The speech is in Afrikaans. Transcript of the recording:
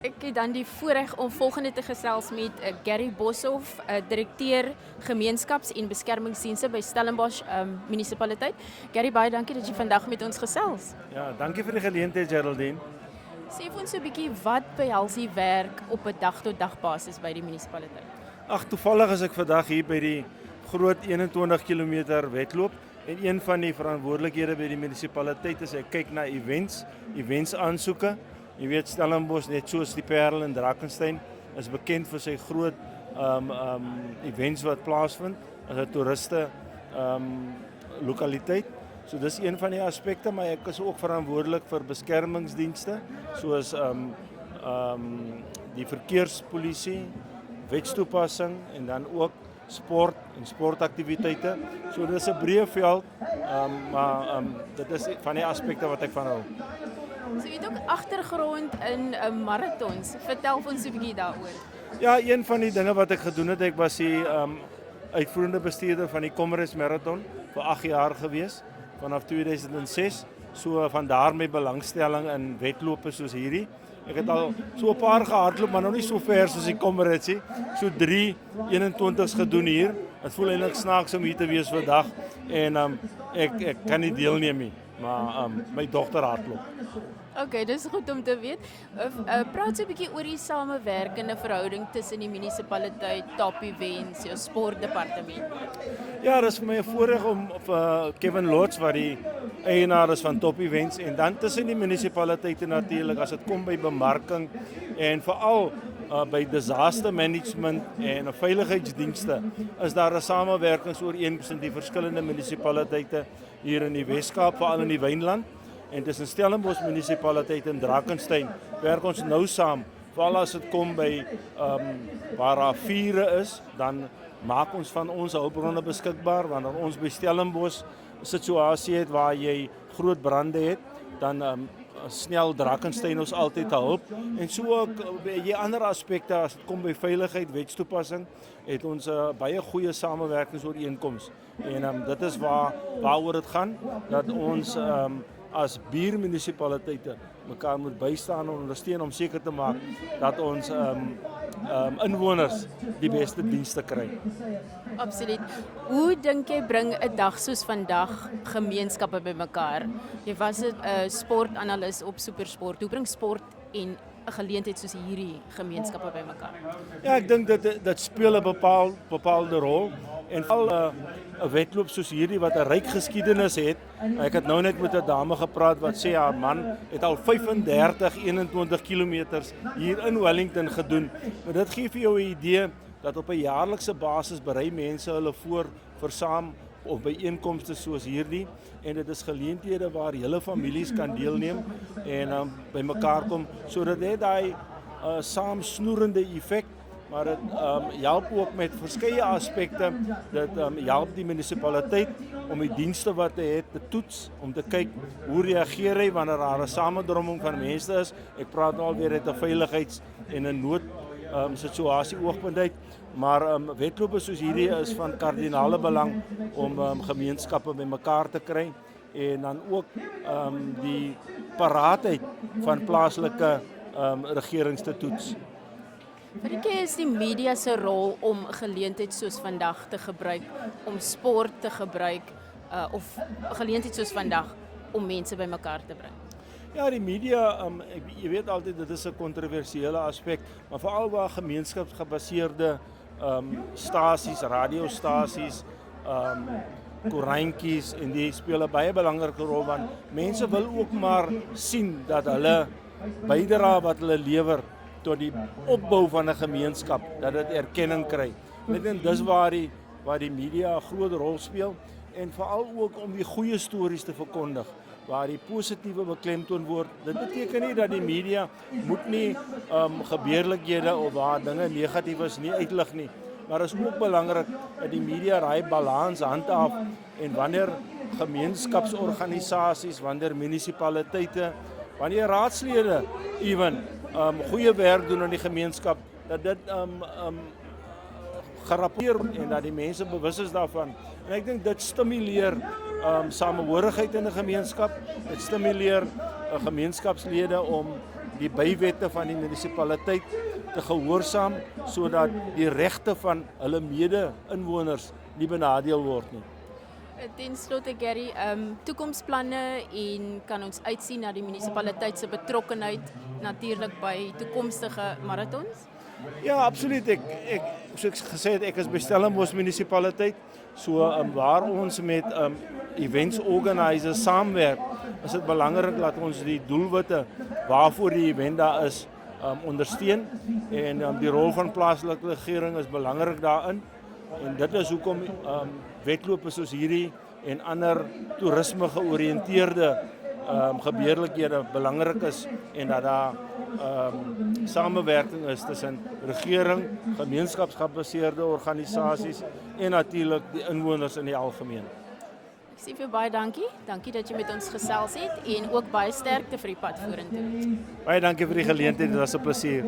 Ek het dan die voorreg om volgende te gesels met Gary Boshoff, direkteur gemeenskaps- en beskermingsdienste by Stellenbosch munisipaliteit. Gary, baie dankie dat jy vandag met ons gesels. Ja, dankie vir die geleentheid, Geraldine. Sê vir ons 'n bietjie wat behels die werk op 'n dag-tot-dag basis by die munisipaliteit? Ag, toevallig is ek vandag hier by die groot 21 km wedloop en een van die verantwoordelikhede by die munisipaliteit is ek kyk na events aansoeke. Jy weet Stellenbosch, net soos die Parel in Drakensberg, is bekend vir sy groot events wat plaasvind as 'n toeriste lokaliteit. So dis een van die aspekte, maar ek is ook verantwoordelik vir beskermingsdienste soos die verkeerspolisie, wetstoepassing en dan ook sport en sportaktiwiteite. So dis 'n breë veld, maar dit is van die aspekte wat ek van hou. So jy het ook agtergrond in marathons. Vertel vir ons 'n bietjie daaroor. Ja, een van die dinge wat ek gedoen het, ek was die uitvoerende bestuurder van die Comrades Marathon vir 8 jaar gewees, vanaf 2006. So van daar my belangstelling in wedlope soos hierdie. Ek het al so 'n paar gehardloop, maar nou nie so ver soos die Comrades nie. So 3 21's gedoen hier. Dit voel eintlik snaaks om hier te wees vandag en ek kan nie deelneem nie, maar my dogter hardloop. Okay, dis goed om te weet. Praat so 'n bietjie oor die samewerkende verhouding tussen die munisipaliteit, Top Events, jou sportdepartement. Ja, dis vir my 'n voorreg om Kevin Lotz wat die eienaar is van Top Events en dan tussen die munisipaliteite natuurlik as dit kom by bemarking en veral by disaster management en veiligheidsdienste is daar 'n samewerkingsooreenkoms tussen die verskillende munisipaliteite hier in die Wes-Kaap, veral in die Wynland. En tussen Stellenbosch munisipaliteit en Drakensberg werk ons nou saam. Veral as dit kom by waar daar vure is, dan maak ons van ons hulpbronne beskikbaar. Wanneer ons by Stellenbosch 'n situasie het waar jy groot brande het, dan snel Drakensberg ons altyd te hulp. En so ook by ander aspekte as dit kom by veiligheid, wetstoepassing, het ons baie goeie samewerkingsooreenkoms. En dit is waaroor dit gaan, dat ons as buurmunisipaliteite mekaar moet bystaan en ondersteun om seker te maak dat ons inwoners die beste dienste kry. Absoluut. Hoe dink jy bring 'n dag soos vandag gemeenskappe bymekaar? Jy was 'n sportanalis op SuperSport. Hoe bring sport en 'n geleentheid soos hierdie gemeenskappe bymekaar? Ja, ek dink dit speel 'n bepaalde rol en veral 'n wedloop soos hierdie wat 'n ryk geskiedenis het. Ek het nou net met 'n dame gepraat wat sê haar man het al 21 kilometers hier in Wellington gedoen. Maar dit gee vir jou 'n idee dat op 'n jaarlikse basis berei mense hulle voor vir saam of byeenkomste soos hierdie en dit is geleenthede waar hele families kan deelneem en by mekaar kom sodat dit daai saamsnoerende effek, maar dit help ook met verskeie aspekte. Dit help die munisipaliteit om die dienste wat hy het te toets, om te kyk hoe reageer hy wanneer daar 'n samendromming van mense is. Ek praat nou alweer uit 'n veiligheids- en 'n nood situasie oogpunt uit, maar wedlope soos hierdie is van kardinale belang om gemeenskappe bymekaar te kry en dan ook die paraatheid van plaaslike regerings te toets. Wat is die media se rol om 'n geleentheid soos vandag te gebruik om sport te gebruik of 'n geleentheid soos vandag om mense bymekaar te bring? Ja, die media, jy weet altyd dit is 'n kontroversiële aspek, maar veral waar gemeenskapsgebaseerde stasies, radiostasies, koerantjies en die speel 'n baie belangrike rol want mense wil ook maar sien dat hulle bydra wat hulle lewer tot die opbou van 'n gemeenskap, dat dit erkenning kry. Ek dink dis waar die media 'n groot rol speel en veral ook om die goeie stories te verkondig, waar die positiewe beklemtoon word. Dit beteken nie dat die media moet nie gebeurlikhede of waar dinge negatief is nie uitlig nie, maar is ook belangrik dat die media daai balans handhaaf en wanneer gemeenskapsorganisasies, wanneer munisipaliteite, wanneer raadslede goeie werk doen in die gemeenskap, dat dit gerapporteer en dat die mense bewus is daarvan. En ek dink dit stimuleer samehorigheid in 'n gemeenskap. Dit stimuleer gemeenskapslede om die bywette van die munisipaliteit te gehoorsaam sodat die regte van hulle mede-inwoners nie benadeel word nie. Ten slotte Gary, toekomsplanne en kan ons uitsien na die munisipaliteit se betrokkenheid natuurlik by toekomstige marathons? Ja, absoluut. Ek soos ek gesê het, ek is by Stellenbosch munisipaliteit, so waar ons met events organisers saamwerk, is dit belangrik dat ons die doelwitte waarvoor die event daar is ondersteun en die rol van plaaslike regering is belangrik daarin en dit is hoekom wedlope soos hierdie en ander toerisme georiënteerde gebeurlikhede belangrik is en dat daar samewerking is tussen regering, gemeenskapsgebaseerde organisasies en natuurlik die inwoners in die algemeen. Ek sê vir baie dankie. Dankie dat jy met ons gesels het en ook baie sterkte vir die pad vorentoe. Baie dankie vir die geleentheid, dit was 'n plesier.